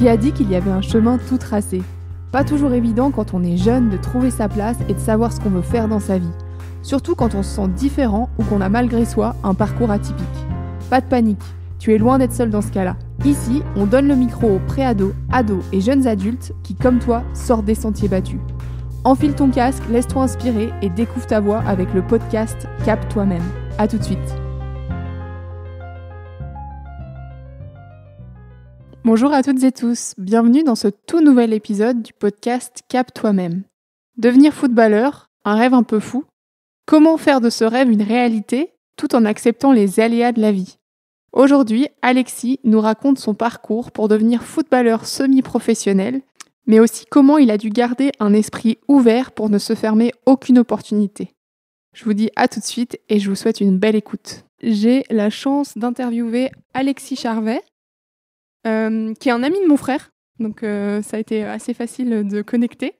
Qui a dit qu'il y avait un chemin tout tracé ? Pas toujours évident quand on est jeune de trouver sa place et de savoir ce qu'on veut faire dans sa vie. Surtout quand on se sent différent ou qu'on a malgré soi un parcours atypique. Pas de panique, tu es loin d'être seul dans ce cas-là. Ici, on donne le micro aux pré-ados, ados et jeunes adultes qui, comme toi, sortent des sentiers battus. Enfile ton casque, laisse-toi inspirer et découvre ta voix avec le podcast Cap Toi-même. À tout de suite. Bonjour à toutes et tous, bienvenue dans ce tout nouvel épisode du podcast Cap Toi-même. Devenir footballeur, un rêve un peu fou. Comment faire de ce rêve une réalité tout en acceptant les aléas de la vie ? Aujourd'hui, Alexis nous raconte son parcours pour devenir footballeur semi-professionnel, mais aussi comment il a dû garder un esprit ouvert pour ne se fermer aucune opportunité. Je vous dis à tout de suite et je vous souhaite une belle écoute. J'ai la chance d'interviewer Alexis Charvet, qui est un ami de mon frère, donc ça a été assez facile de connecter.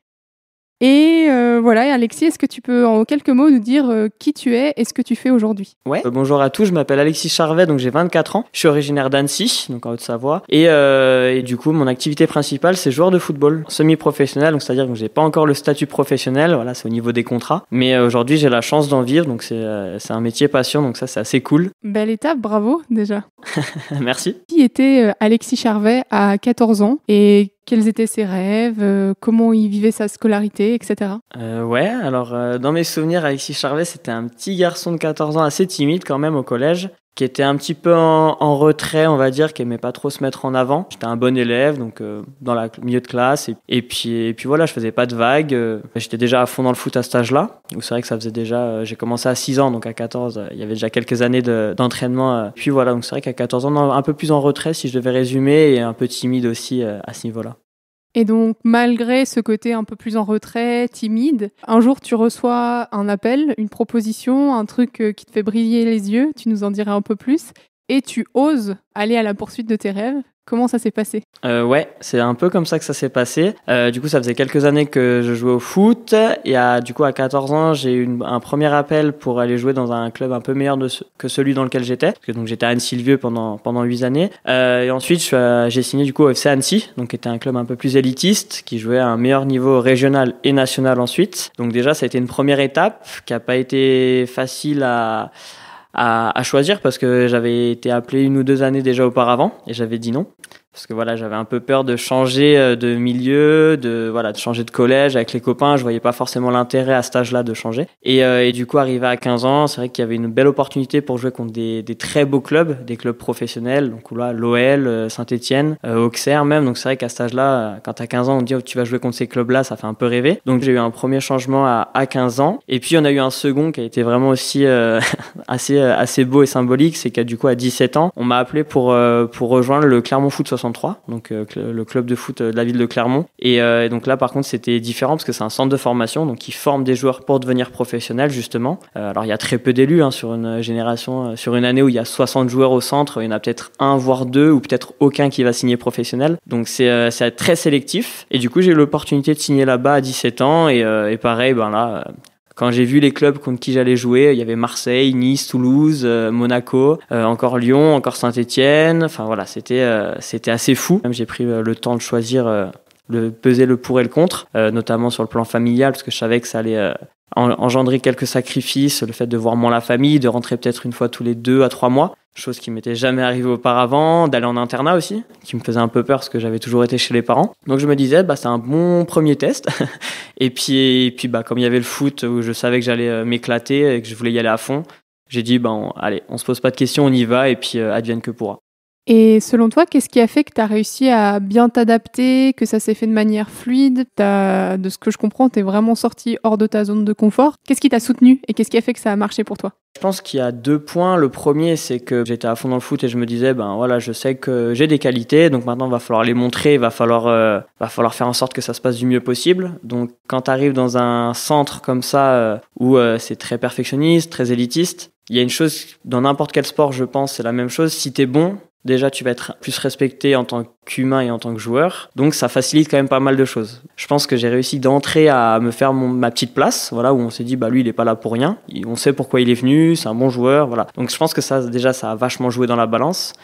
Et voilà, Alexis, est-ce que tu peux en quelques mots nous dire qui tu es et ce que tu fais aujourd'hui ? Ouais, bonjour à tous, je m'appelle Alexis Charvet, donc j'ai 24 ans, je suis originaire d'Annecy, donc en Haute-Savoie, et du coup mon activité principale c'est joueur de football semi-professionnel, donc c'est-à-dire que j'ai pas encore le statut professionnel, voilà, c'est au niveau des contrats, mais aujourd'hui j'ai la chance d'en vivre, donc c'est un métier passion, donc ça c'est assez cool. Belle étape, bravo déjà. Merci. Qui était Alexis Charvet à 14 ans et quels étaient ses rêves, comment il vivait sa scolarité, etc. Ouais, alors dans mes souvenirs, Alexis Charvet, c'était un petit garçon de 14 ans assez timide quand même au collège, qui était un petit peu en retrait, on va dire, qui aimait pas trop se mettre en avant. J'étais un bon élève, donc dans le milieu de classe, et puis voilà, je faisais pas de vagues. J'étais déjà à fond dans le foot à cet âge-là, où c'est vrai que ça faisait déjà, j'ai commencé à 6 ans, donc à 14, il y avait déjà quelques années d'entraînement. Puis voilà, donc c'est vrai qu'à 14 ans, un peu plus en retrait, si je devais résumer, et un peu timide aussi à ce niveau-là. Et donc, malgré ce côté un peu plus en retrait, timide, un jour tu reçois un appel, une proposition, un truc qui te fait briller les yeux, tu nous en dirais un peu plus, et tu oses aller à la poursuite de tes rêves. Comment ça s'est passé ? Ouais, c'est un peu comme ça que ça s'est passé. Du coup, ça faisait quelques années que je jouais au foot. Et à 14 ans, j'ai eu un premier appel pour aller jouer dans un club un peu meilleur que celui dans lequel j'étais. Parce que donc, j'étais à Annecy-le-Vieux pendant 8 années. Et ensuite, j'ai signé du coup au FC Annecy, donc qui était un club un peu plus élitiste, qui jouait à un meilleur niveau régional et national ensuite. Donc déjà, ça a été une première étape qui n'a pas été facile à choisir parce que j'avais été appelé 1 ou 2 années déjà auparavant et j'avais dit non parce que voilà, j'avais un peu peur de changer de milieu, de changer de collège avec les copains, je voyais pas forcément l'intérêt à cet âge-là de changer et du coup arrivé à 15 ans, c'est vrai qu'il y avait une belle opportunité pour jouer contre des très beaux clubs, des clubs professionnels, donc là l'OL, Saint-Étienne, Auxerre même, donc c'est vrai qu'à cet âge-là, quand t'as 15 ans, on te dit tu vas jouer contre ces clubs-là, ça fait un peu rêver. Donc j'ai eu un premier changement à 15 ans et puis on a eu un second qui a été vraiment aussi assez beau et symbolique, c'est qu'à du coup à 17 ans, on m'a appelé pour rejoindre le Clermont Foot 63, donc le club de foot de la ville de Clermont. Et donc là par contre c'était différent parce que c'est un centre de formation, donc qui forme des joueurs pour devenir professionnels justement. Alors il y a très peu d'élus sur une génération, sur une année où il y a 60 joueurs au centre, il y en a peut-être 1 voire 2 ou peut-être aucun qui va signer professionnel. Donc c'est très sélectif. Et du coup j'ai eu l'opportunité de signer là-bas à 17 ans et pareil quand j'ai vu les clubs contre qui j'allais jouer, il y avait Marseille, Nice, Toulouse, Monaco, encore Lyon, encore Saint-Étienne. Enfin voilà, c'était assez fou. Même j'ai pris le temps de choisir, peser le pour et le contre, notamment sur le plan familial, parce que je savais que ça allait engendrer quelques sacrifices, le fait de voir moins la famille, de rentrer peut-être une fois tous les 2 à 3 mois. Chose qui m'était jamais arrivée auparavant, d'aller en internat aussi, qui me faisait un peu peur parce que j'avais toujours été chez les parents. Donc je me disais, c'est un bon premier test. et puis comme il y avait le foot où je savais que j'allais m'éclater et que je voulais y aller à fond, j'ai dit, allez, on se pose pas de questions, on y va et puis advienne que pourra. Et selon toi, qu'est-ce qui a fait que tu as réussi à bien t'adapter, que ça s'est fait de manière fluide ? De ce que je comprends, tu es vraiment sorti hors de ta zone de confort. Qu'est-ce qui t'a soutenu et qu'est-ce qui a fait que ça a marché pour toi ? Je pense qu'il y a 2 points. Le premier, c'est que j'étais à fond dans le foot et je me disais, je sais que j'ai des qualités, donc maintenant il va falloir les montrer, il va falloir faire en sorte que ça se passe du mieux possible. Donc quand tu arrives dans un centre comme ça, où c'est très perfectionniste, très élitiste, il y a une chose, dans n'importe quel sport, je pense, c'est la même chose. Si t'es bon, Déjà, tu vas être plus respecté en tant qu'humain et en tant que joueur. Donc, ça facilite quand même pas mal de choses. Je pense que j'ai réussi d'entrer à me faire ma petite place, voilà, où on s'est dit, lui, il est pas là pour rien. On sait pourquoi il est venu, c'est un bon joueur, voilà. Donc, je pense que ça, déjà, ça a vachement joué dans la balance.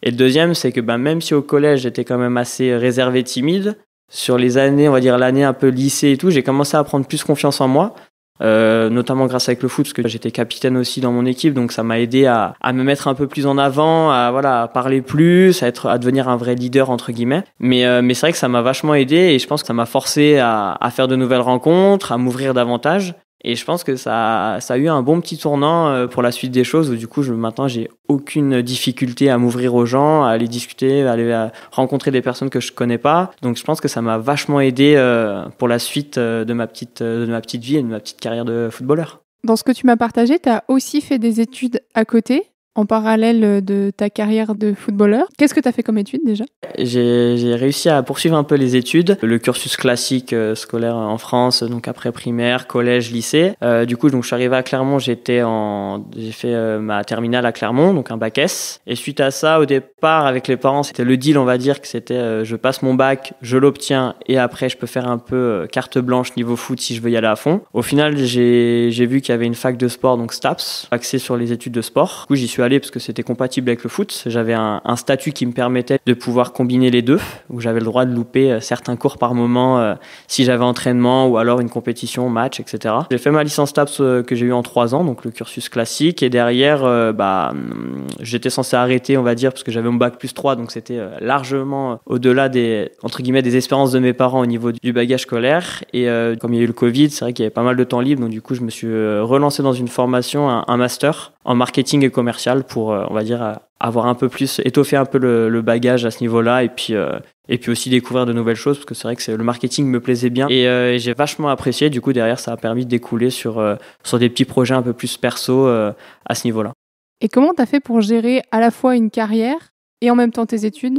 Et le deuxième, c'est que même si au collège, j'étais quand même assez réservé, timide, sur les années, on va dire l'année un peu lycée et tout, j'ai commencé à prendre plus confiance en moi. Notamment grâce avec le foot, parce que j'étais capitaine aussi dans mon équipe, donc ça m'a aidé à me mettre un peu plus en avant, à parler plus, à devenir un vrai leader entre guillemets. Mais c'est vrai que ça m'a vachement aidé et je pense que ça m'a forcé à faire de nouvelles rencontres, à m'ouvrir davantage. Et je pense que ça a eu un bon petit tournant pour la suite des choses où du coup maintenant j'ai aucune difficulté à m'ouvrir aux gens, à aller discuter, à rencontrer des personnes que je connais pas. Donc je pense que ça m'a vachement aidé pour la suite de ma petite vie et de ma petite carrière de footballeur. Dans ce que tu m'as partagé, tu as aussi fait des études à côté, en parallèle de ta carrière de footballeur. Qu'est-ce que tu as fait comme études déjà ? J'ai réussi à poursuivre un peu les études, le cursus classique scolaire en France, donc après primaire, collège, lycée. Du coup, donc je suis arrivé à Clermont, j'ai fait ma terminale à Clermont, donc un bac S. Et suite à ça, au départ, avec les parents, c'était le deal, on va dire, que c'était je passe mon bac, je l'obtiens et après je peux faire un peu carte blanche niveau foot si je veux y aller à fond. Au final, j'ai vu qu'il y avait une fac de sport, donc STAPS, axée sur les études de sport. Du coup, j'y suis allé parce que c'était compatible avec le foot. J'avais un statut qui me permettait de pouvoir combiner les deux, où j'avais le droit de louper certains cours par moment si j'avais entraînement ou alors une compétition, match, etc. J'ai fait ma licence TAPS que j'ai eu en 3 ans, donc le cursus classique, et derrière, j'étais censé arrêter, on va dire, parce que j'avais mon bac plus 3, donc c'était largement au-delà des espérances de mes parents au niveau du bagage scolaire. Et comme il y a eu le Covid, c'est vrai qu'il y avait pas mal de temps libre, donc du coup, je me suis relancé dans une formation, un master en marketing et commercial pour, on va dire, avoir un peu plus, étoffer un peu le bagage à ce niveau-là et puis aussi découvrir de nouvelles choses parce que c'est vrai que le marketing me plaisait bien et j'ai vachement apprécié. Du coup, derrière, ça a permis de découler sur des petits projets un peu plus perso à ce niveau-là. Et comment t'as fait pour gérer à la fois une carrière et en même temps tes études ?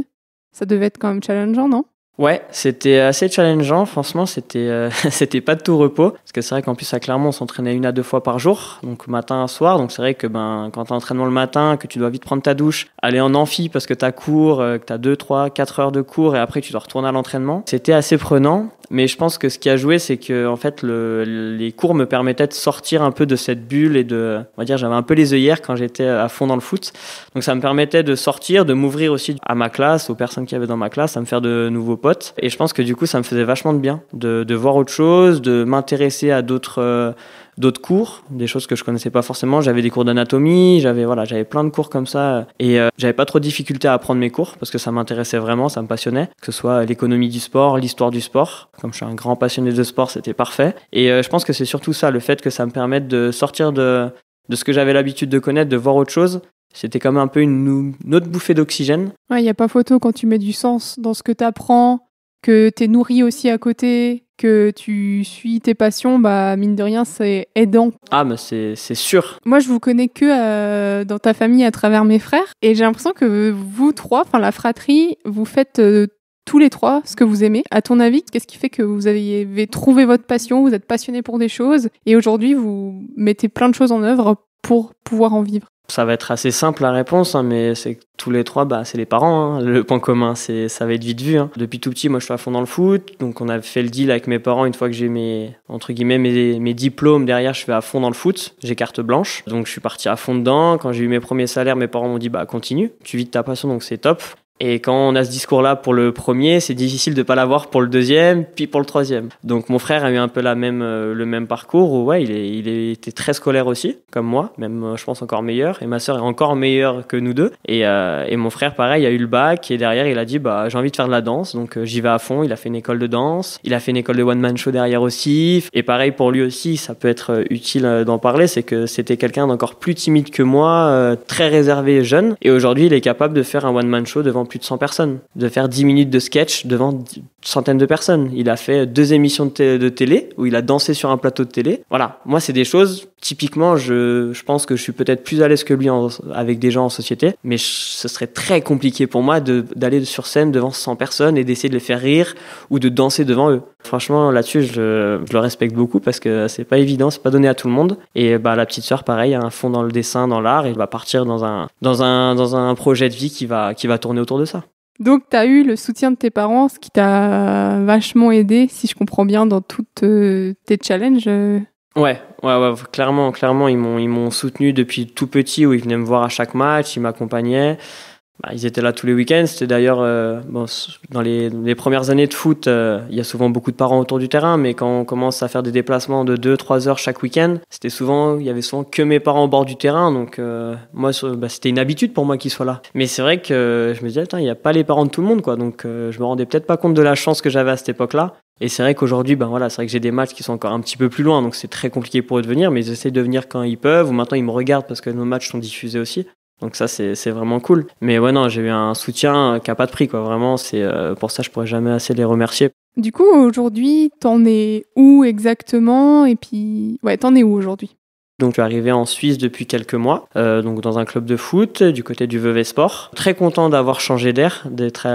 Ça devait être quand même challengeant, non ? Ouais, c'était assez challengeant. Franchement, c'était pas de tout repos. Parce que c'est vrai qu'en plus, à Clermont, on s'entraînait 1 à 2 fois par jour. Donc, matin, soir. Donc, c'est vrai que, quand t'as entraînement le matin, que tu dois vite prendre ta douche, aller en amphi parce que t'as cours, que t'as 2, 3, 4 heures de cours et après, tu dois retourner à l'entraînement. C'était assez prenant. Mais je pense que ce qui a joué, c'est que, en fait, les cours me permettaient de sortir un peu de cette bulle et on va dire, j'avais un peu les œillères quand j'étais à fond dans le foot. Donc, ça me permettait de sortir, de m'ouvrir aussi à ma classe, aux personnes qui avaient dans ma classe, à me faire de nouveaux potes. Et je pense que du coup, ça me faisait vachement de bien de voir autre chose, de m'intéresser à d'autres cours, des choses que je connaissais pas forcément. J'avais des cours d'anatomie, j'avais plein de cours comme ça et j'avais pas trop de difficulté à apprendre mes cours parce que ça m'intéressait vraiment, ça me passionnait, que ce soit l'économie du sport, l'histoire du sport. Comme je suis un grand passionné de sport, c'était parfait. Et je pense que c'est surtout ça, le fait que ça me permette de sortir de ce que j'avais l'habitude de connaître, de voir autre chose. C'était comme un peu une autre bouffée d'oxygène. Ouais, il y a pas photo quand tu mets du sens dans ce que tu apprends, que tu es nourri aussi à côté, que tu suis tes passions, mine de rien, c'est aidant. Ah, mais c'est sûr. Moi, je vous connais que dans ta famille à travers mes frères, et j'ai l'impression que vous trois, enfin la fratrie, vous faites tous les trois ce que vous aimez. À ton avis, qu'est-ce qui fait que vous avez trouvé votre passion, vous êtes passionnés pour des choses, et aujourd'hui, vous mettez plein de choses en œuvre pour pouvoir en vivre? Ça va être assez simple la réponse, mais c'est que tous les trois, c'est les parents. Le point commun, ça va être vite vu. Depuis tout petit, moi, je suis à fond dans le foot. Donc, on a fait le deal avec mes parents. Une fois que j'ai mes diplômes, derrière, je vais à fond dans le foot. J'ai carte blanche. Donc, je suis parti à fond dedans. Quand j'ai eu mes premiers salaires, mes parents m'ont dit, continue. Tu vis de ta passion, donc c'est top. Et quand on a ce discours-là pour le premier, c'est difficile de pas l'avoir pour le deuxième, puis pour le troisième. Donc mon frère a eu un peu le même parcours où il était très scolaire aussi, comme moi, même je pense encore meilleur. Et ma sœur est encore meilleure que nous deux. Et mon frère, pareil, a eu le bac et derrière il a dit j'ai envie de faire de la danse, donc j'y vais à fond. Il a fait une école de danse, il a fait une école de one man show derrière aussi. Et pareil pour lui aussi, ça peut être utile d'en parler, c'est que c'était quelqu'un d'encore plus timide que moi, très réservé et jeune. Et aujourd'hui, il est capable de faire un one man show devant plus de 100 personnes, de faire 10 minutes de sketch devant centaines de personnes. Il a fait 2 émissions de télé où il a dansé sur un plateau de télé. Voilà, moi c'est des choses, typiquement je pense que je suis peut-être plus à l'aise que lui avec des gens en société, mais ce serait très compliqué pour moi d'aller sur scène devant 100 personnes et d'essayer de les faire rire ou de danser devant eux. Franchement, là-dessus, je le respecte beaucoup parce que c'est pas évident, c'est pas donné à tout le monde. Et la petite sœur, pareil, a un fond dans le dessin, dans l'art, et va partir dans un projet de vie qui va tourner autour de ça. Donc, tu as eu le soutien de tes parents, ce qui t'a vachement aidé, si je comprends bien, dans toutes tes challenges. Ouais, clairement, ils m'ont soutenu depuis tout petit, où ils venaient me voir à chaque match, ils m'accompagnaient. Ils étaient là tous les week-ends. C'était d'ailleurs, dans les premières années de foot, il y a souvent beaucoup de parents autour du terrain, mais quand on commence à faire des déplacements de 2-3 heures chaque week-end, il y avait souvent que mes parents au bord du terrain, donc moi, c'était une habitude pour moi qu'ils soient là. Mais c'est vrai que je me disais, il n'y a pas les parents de tout le monde, quoi, donc je me rendais peut-être pas compte de la chance que j'avais à cette époque-là. Et c'est vrai qu'aujourd'hui, c'est vrai que j'ai des matchs qui sont encore un petit peu plus loin, donc c'est très compliqué pour eux de venir, mais ils essaient de venir quand ils peuvent, ou maintenant ils me regardent parce que nos matchs sont diffusés aussi. Donc ça, c'est vraiment cool. Mais ouais, non, j'ai eu un soutien qui n'a pas de prix, quoi. Vraiment, pour ça, je pourrais jamais assez les remercier. Du coup, aujourd'hui, t'en es où exactement? Et puis, t'en es où aujourd'hui? Donc, je suis arrivé en Suisse depuis quelques mois, donc dans un club de foot du côté du Vevey Sport. Très content d'avoir changé d'air, d'être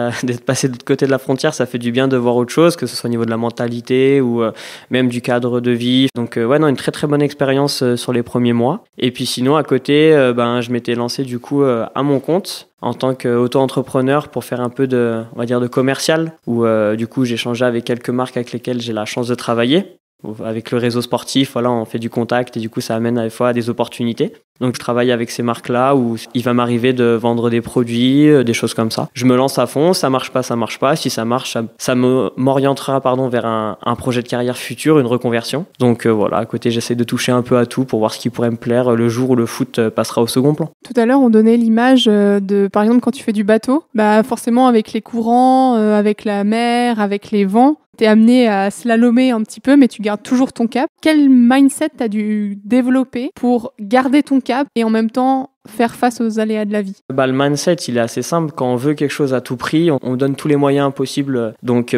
passé de l'autre côté de la frontière. Ça fait du bien de voir autre chose, que ce soit au niveau de la mentalité ou même du cadre de vie. Donc, une très très bonne expérience sur les premiers mois. Et puis sinon, à côté, je m'étais lancé du coup à mon compte en tant qu'auto-entrepreneur pour faire un peu de commercial, où du coup j'ai changé avec quelques marques avec lesquelles j'ai la chance de travailler. Avec le réseau sportif, on fait du contact et du coup ça amène à des fois à des opportunités. Donc je travaille avec ces marques-là où il va m'arriver de vendre des produits, des choses comme ça. Je me lance à fond, ça marche pas. Si ça marche, ça m'orientera vers un projet de carrière futur, une reconversion. Donc à côté j'essaie de toucher un peu à tout pour voir ce qui pourrait me plaire le jour où le foot passera au second plan. Tout à l'heure on donnait l'image de, par exemple quand tu fais du bateau, forcément avec les courants, avec la mer, avec les vents, t'es amené à slalomer un petit peu, mais tu gardes toujours ton cap. Quel mindset t'as dû développer pour garder ton cap et en même temps faire face aux aléas de la vie? Le mindset, il est assez simple. Quand on veut quelque chose à tout prix, on donne tous les moyens possibles. Donc,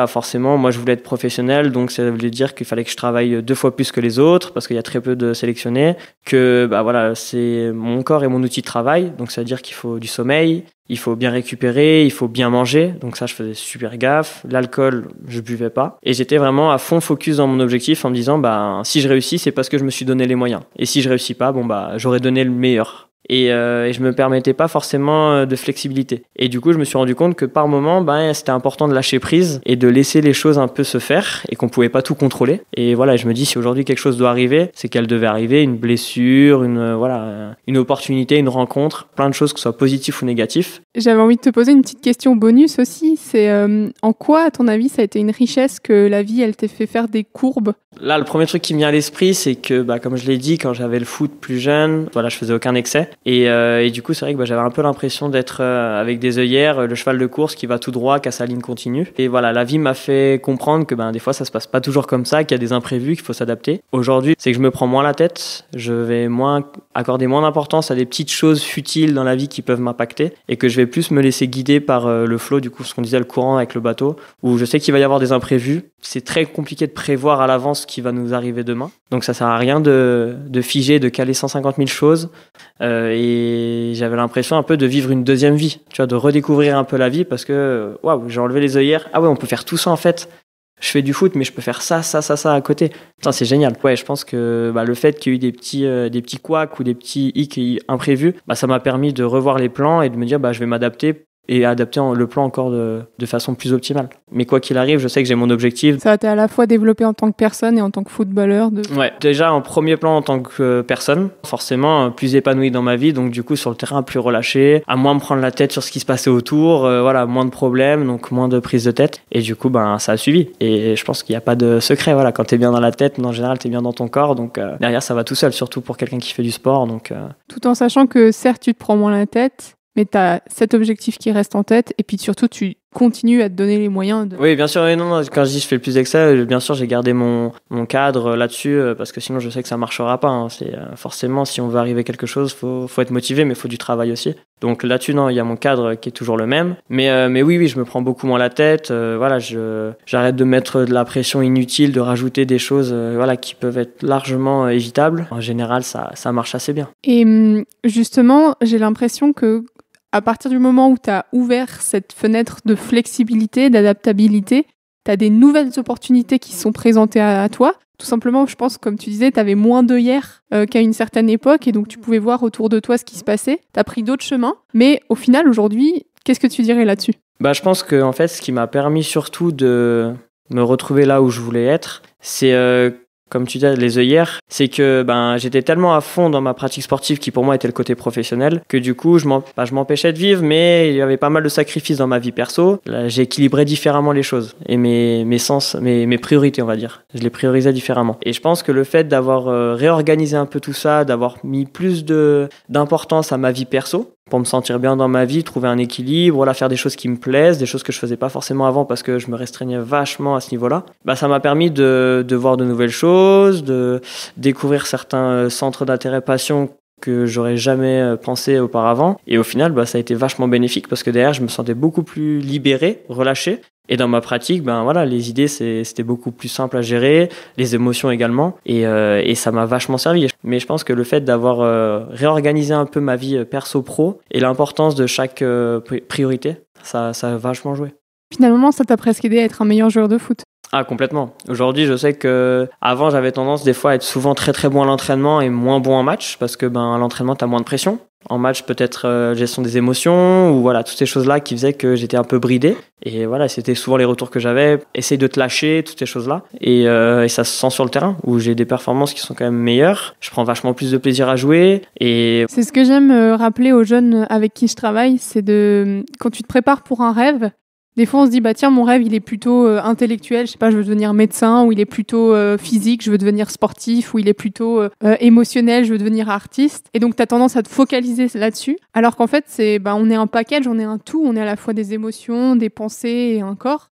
forcément, moi, je voulais être professionnel. Donc, ça voulait dire qu'il fallait que je travaille 2 fois plus que les autres parce qu'il y a très peu de sélectionnés. Que, c'est mon corps et mon outil de travail. Donc, ça veut dire qu'il faut du sommeil. Il faut bien récupérer, il faut bien manger. Donc ça, je faisais super gaffe. L'alcool, je buvais pas. Et j'étais vraiment à fond focus dans mon objectif en me disant, si je réussis, c'est parce que je me suis donné les moyens. Et si je réussis pas, j'aurais donné le meilleur. Et je me permettais pas forcément de flexibilité. Et du coup, je me suis rendu compte que par moment, c'était important de lâcher prise et de laisser les choses un peu se faire et qu'on pouvait pas tout contrôler. Et je me dis, si aujourd'hui quelque chose doit arriver, c'est qu'elle devait arriver, une blessure, une opportunité, une rencontre, plein de choses, que ce soit positif ou négatif. J'avais envie de te poser une petite question bonus aussi. C'est en quoi, à ton avis, ça a été une richesse que la vie, elle t'ait fait faire des courbes? Là, le premier truc qui me vient à l'esprit, c'est que, comme je l'ai dit, quand j'avais le foot plus jeune, je faisais aucun excès. Et du coup, c'est vrai que j'avais un peu l'impression d'être avec des œillères, le cheval de course qui va tout droit, qui a sa ligne continue. Et la vie m'a fait comprendre que des fois, ça se passe pas toujours comme ça, qu'il y a des imprévus, qu'il faut s'adapter. Aujourd'hui, c'est que je me prends moins la tête, je vais accorder moins d'importance à des petites choses futiles dans la vie qui peuvent m'impacter, et que je vais plus me laisser guider par le flow, du coup, ce qu'on disait, le courant avec le bateau, où je sais qu'il va y avoir des imprévus. C'est très compliqué de prévoir à l'avance ce qui va nous arriver demain. Donc ça sert à rien de figer, de caler 150 000 choses. Et j'avais l'impression un peu de vivre une deuxième vie, de redécouvrir un peu la vie parce que j'ai enlevé les œillères. Ah ouais, on peut faire tout ça en fait. Je fais du foot, mais je peux faire ça à côté. Putain, c'est génial. Ouais, je pense que le fait qu'il y ait eu des petits couacs ou des petits hicks imprévus, ça m'a permis de revoir les plans et de me dire je vais m'adapter et adapter le plan encore de façon plus optimale. Mais quoi qu'il arrive, je sais que j'ai mon objectif. Ça t'a à la fois développé en tant que personne et en tant que footballeur. Ouais, déjà en premier plan en tant que personne, forcément plus épanoui dans ma vie, donc du coup sur le terrain plus relâché, à moins me prendre la tête sur ce qui se passait autour, moins de problèmes, donc moins de prise de tête. Et du coup, ça a suivi. Et je pense qu'il n'y a pas de secret. Quand t'es bien dans la tête, en général, t'es bien dans ton corps, donc derrière ça va tout seul, surtout pour quelqu'un qui fait du sport. Donc, Tout en sachant que certes, tu te prends moins la tête, mais tu as cet objectif qui reste en tête et puis surtout tu continues à te donner les moyens de... Oui, bien sûr, non, quand je dis je fais le plus d'excès, bien sûr j'ai gardé mon cadre là-dessus parce que sinon je sais que ça marchera pas. Hein. C'est forcément si on veut arriver à quelque chose, faut être motivé, mais faut du travail aussi. Donc là-dessus, non, il y a mon cadre qui est toujours le même. Mais oui, je me prends beaucoup moins la tête. J'arrête de mettre de la pression inutile, de rajouter des choses qui peuvent être largement évitables. En général, ça marche assez bien. Et justement, j'ai l'impression que à partir du moment où tu as ouvert cette fenêtre de flexibilité, d'adaptabilité, tu as des nouvelles opportunités qui sont présentées à toi. Tout simplement, je pense, comme tu disais, tu avais moins d'œillères qu'à une certaine époque et donc tu pouvais voir autour de toi ce qui se passait. Tu as pris d'autres chemins. Mais au final, aujourd'hui, qu'est-ce que tu dirais là-dessus ? Je pense que en fait, ce qui m'a permis surtout de me retrouver là où je voulais être, c'est comme tu dis, les œillères, c'est que j'étais tellement à fond dans ma pratique sportive qui pour moi était le côté professionnel que du coup je m'empêchais de vivre, mais il y avait pas mal de sacrifices dans ma vie perso. Là, j'ai équilibré différemment les choses et mes priorités, on va dire. Je les priorisais différemment. Et je pense que le fait d'avoir réorganisé un peu tout ça, d'avoir mis plus d'importance à ma vie perso, pour me sentir bien dans ma vie, trouver un équilibre, voilà, faire des choses qui me plaisent, des choses que je faisais pas forcément avant parce que je me restreignais vachement à ce niveau-là. Ça m'a permis de voir de nouvelles choses, de découvrir certains centres d'intérêt passion que j'aurais jamais pensé auparavant. Et au final, ça a été vachement bénéfique parce que derrière, je me sentais beaucoup plus libéré, relâché. Et dans ma pratique, les idées, c'était beaucoup plus simple à gérer, les émotions également, et ça m'a vachement servi. Mais je pense que le fait d'avoir réorganisé un peu ma vie perso-pro et l'importance de chaque priorité, ça a vachement joué. Finalement, ça t'a presque aidé à être un meilleur joueur de foot. Ah, complètement. Aujourd'hui, je sais que avant, j'avais tendance des fois à être souvent très très bon à l'entraînement et moins bon en match parce que à l'entraînement, t'as moins de pression. En match, peut-être gestion des émotions ou voilà, toutes ces choses-là qui faisaient que j'étais un peu bridé. Et voilà, c'était souvent les retours que j'avais. Essaye de te lâcher, toutes ces choses-là. Et ça se sent sur le terrain où j'ai des performances qui sont quand même meilleures. Je prends vachement plus de plaisir à jouer. Et c'est ce que j'aime rappeler aux jeunes avec qui je travaille, c'est quand tu te prépares pour un rêve, des fois, on se dit, tiens, mon rêve, il est plutôt intellectuel, je sais pas, je veux devenir médecin, ou il est plutôt physique, je veux devenir sportif, ou il est plutôt émotionnel, je veux devenir artiste. Et donc, tu as tendance à te focaliser là-dessus. Alors qu'en fait, on est un package, on est un tout, on est à la fois des émotions, des pensées et un corps.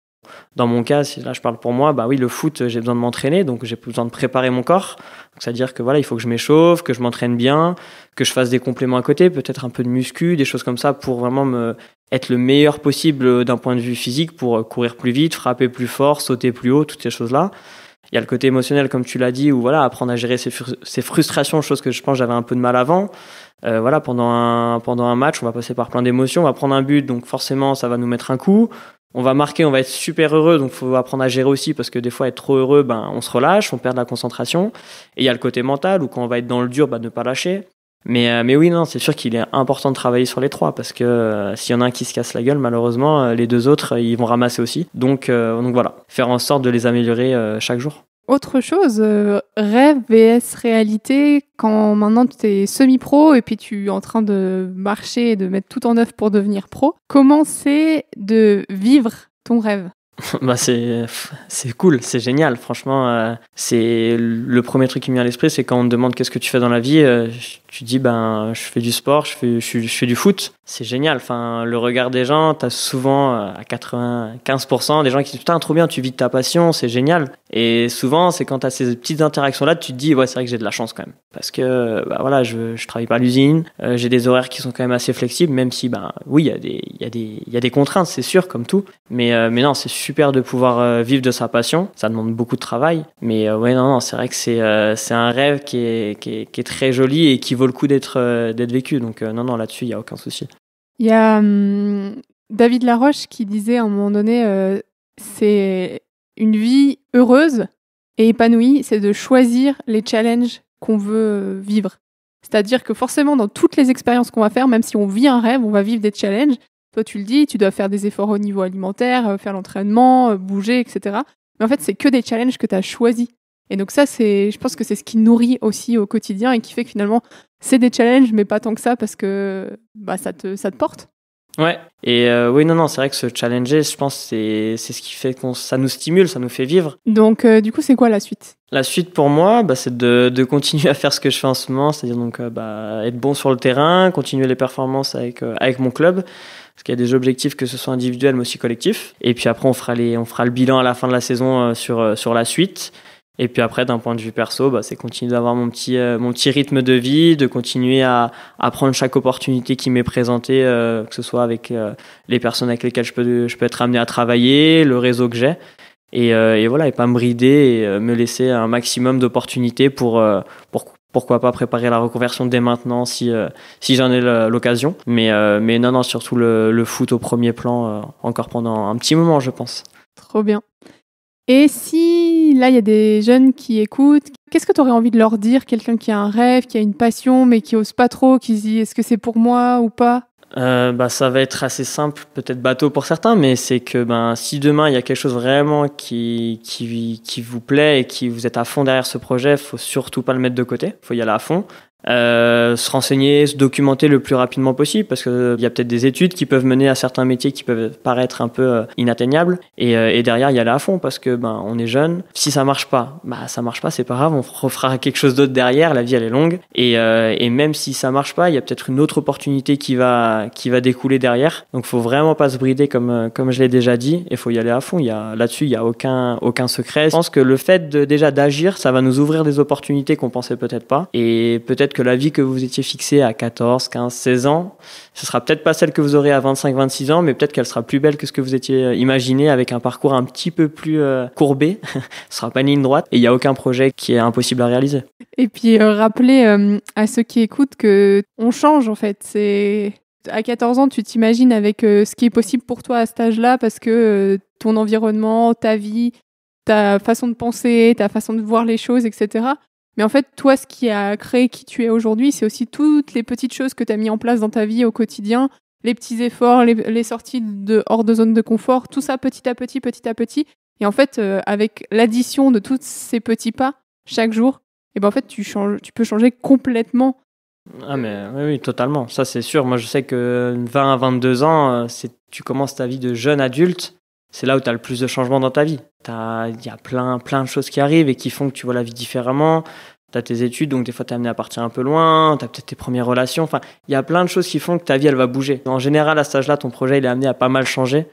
Dans mon cas, si là je parle pour moi, oui, le foot, j'ai besoin de m'entraîner, donc j'ai besoin de préparer mon corps. Donc, c'est-à-dire que voilà, il faut que je m'échauffe, que je m'entraîne bien, que je fasse des compléments à côté, peut-être un peu de muscu, des choses comme ça pour vraiment être le meilleur possible d'un point de vue physique pour courir plus vite, frapper plus fort, sauter plus haut, toutes ces choses-là. Il y a le côté émotionnel, comme tu l'as dit, où voilà, apprendre à gérer ses frustrations, chose que je pense j'avais un peu de mal avant. Voilà, pendant un match, on va passer par plein d'émotions, on va prendre un but, donc forcément, ça va nous mettre un coup. On va marquer, on va être super heureux, donc il faut apprendre à gérer aussi parce que des fois, être trop heureux, on se relâche, on perd de la concentration. Et il y a le côté mental où quand on va être dans le dur, ne pas lâcher. Mais oui, non, c'est sûr qu'il est important de travailler sur les trois parce que s'il y en a un qui se casse la gueule, malheureusement, les deux autres, ils vont ramasser aussi. Donc voilà, faire en sorte de les améliorer chaque jour. Autre chose, rêve vs réalité, quand maintenant tu es semi-pro et puis tu es en train de marcher et de mettre tout en œuvre pour devenir pro, comment c'est de vivre ton rêve ? C'est cool, c'est génial. Franchement, c'est le premier truc qui me vient à l'esprit, c'est quand on te demande qu'est-ce que tu fais dans la vie, tu dis je fais du sport, je fais du foot. C'est génial. Enfin, le regard des gens, t'as souvent à 95% des gens qui disent putain trop bien, tu vis de ta passion, c'est génial. Et souvent, c'est quand t'as ces petites interactions-là, tu te dis ouais c'est vrai que j'ai de la chance quand même, parce que voilà, je travaille pas à l'usine, j'ai des horaires qui sont quand même assez flexibles, même si oui il y a des contraintes, c'est sûr comme tout, mais non, c'est super de pouvoir vivre de sa passion. Ça demande beaucoup de travail, mais ouais non, c'est vrai que c'est un rêve qui est très joli et qui vaut le coup d'être vécu. Donc non, là-dessus il y a aucun souci. Il y a David Laroche qui disait à un moment donné, c'est une vie heureuse et épanouie, c'est de choisir les challenges qu'on veut vivre. C'est-à-dire que forcément, dans toutes les expériences qu'on va faire, même si on vit un rêve, on va vivre des challenges. Toi, tu le dis, tu dois faire des efforts au niveau alimentaire, faire l'entraînement, bouger, etc. Mais en fait, c'est que des challenges que tu as choisis. Et donc ça, je pense que c'est ce qui nourrit aussi au quotidien et qui fait que finalement, c'est des challenges, mais pas tant que ça parce que ça te porte. Ouais, et oui, non, c'est vrai que se challenger, je pense, c'est ce qui fait que ça nous stimule, ça nous fait vivre. Donc, du coup, c'est quoi la suite ? La suite pour moi, c'est de continuer à faire ce que je fais en ce moment, c'est-à-dire donc être bon sur le terrain, continuer les performances avec mon club, parce qu'il y a des objectifs que ce soit individuels mais aussi collectifs. Et puis après, on fera le bilan à la fin de la saison sur la suite. Et puis après, d'un point de vue perso, c'est continuer d'avoir mon petit rythme de vie, de continuer à prendre chaque opportunité qui m'est présentée, que ce soit avec les personnes avec lesquelles je peux être amené à travailler, le réseau que j'ai, et voilà, et pas me brider et me laisser un maximum d'opportunités pour pourquoi pas préparer la reconversion dès maintenant si j'en ai l'occasion. Mais non, surtout le foot au premier plan encore pendant un petit moment, je pense. Trop bien. Et si là, il y a des jeunes qui écoutent, qu'est-ce que tu aurais envie de leur dire? Quelqu'un qui a un rêve, qui a une passion, mais qui ose pas trop, qui se dit est-ce que c'est pour moi ou pas? Ça va être assez simple, peut-être bateau pour certains, mais c'est que si demain il y a quelque chose vraiment qui vous plaît et qui vous êtes à fond derrière ce projet, faut surtout pas le mettre de côté, faut y aller à fond. Se renseigner, se documenter le plus rapidement possible parce que il y a peut-être des études qui peuvent mener à certains métiers qui peuvent paraître un peu inatteignables et derrière y aller à fond parce que on est jeune. Si ça marche pas, ça marche pas, c'est pas grave, on refera quelque chose d'autre derrière. La vie elle est longue et même si ça marche pas, il y a peut-être une autre opportunité qui va découler derrière. Donc faut vraiment pas se brider comme je l'ai déjà dit et faut y aller à fond. Là-dessus il y a aucun secret. Je pense que le fait déjà d'agir, ça va nous ouvrir des opportunités qu'on pensait peut-être pas et peut-être que la vie que vous étiez fixée à 14, 15, 16 ans, ce sera peut-être pas celle que vous aurez à 25, 26 ans, mais peut-être qu'elle sera plus belle que ce que vous étiez imaginé avec un parcours un petit peu plus courbé. Ce sera pas une ligne droite et il n'y a aucun projet qui est impossible à réaliser. Et puis rappeler à ceux qui écoutent que on change en fait. À 14 ans, tu t'imagines avec ce qui est possible pour toi à cet âge-là parce que ton environnement, ta vie, ta façon de penser, ta façon de voir les choses, etc. Mais en fait, toi, ce qui a créé qui tu es aujourd'hui, c'est aussi toutes les petites choses que tu as mis en place dans ta vie au quotidien, les petits efforts, les sorties hors de zone de confort, tout ça petit à petit. Et en fait, avec l'addition de tous ces petits pas chaque jour, en fait, tu peux changer complètement. Ah mais oui, totalement. Ça, c'est sûr. Moi, je sais que 20 à 22 ans, tu commences ta vie de jeune adulte. C'est là où tu as le plus de changements dans ta vie. Il y a plein de choses qui arrivent et qui font que tu vois la vie différemment. Tu as tes études, donc des fois tu es amené à partir un peu loin. Tu as peut-être tes premières relations. Enfin, il y a plein de choses qui font que ta vie, elle va bouger. En général, à cet âge-là, ton projet, il est amené à pas mal changer.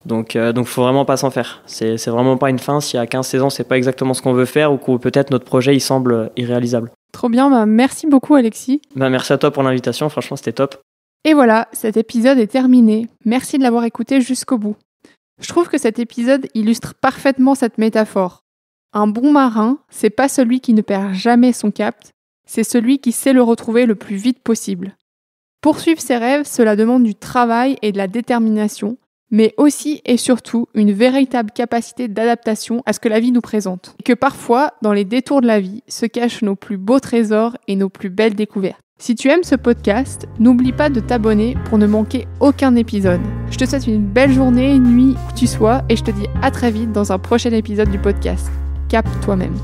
Donc faut vraiment pas s'en faire. C'est vraiment pas une fin. Si à 15-16 ans, c'est pas exactement ce qu'on veut faire ou que peut-être notre projet, il semble irréalisable. Trop bien. Merci beaucoup, Alexis. Merci à toi pour l'invitation. Franchement, c'était top. Et voilà, cet épisode est terminé. Merci de l'avoir écouté jusqu'au bout. Je trouve que cet épisode illustre parfaitement cette métaphore. Un bon marin, c'est pas celui qui ne perd jamais son cap, c'est celui qui sait le retrouver le plus vite possible. Poursuivre ses rêves, cela demande du travail et de la détermination, mais aussi et surtout une véritable capacité d'adaptation à ce que la vie nous présente. Et que parfois, dans les détours de la vie, se cachent nos plus beaux trésors et nos plus belles découvertes. Si tu aimes ce podcast, n'oublie pas de t'abonner pour ne manquer aucun épisode. Je te souhaite une belle journée, nuit où tu sois, et je te dis à très vite dans un prochain épisode du podcast. Cap toi-même.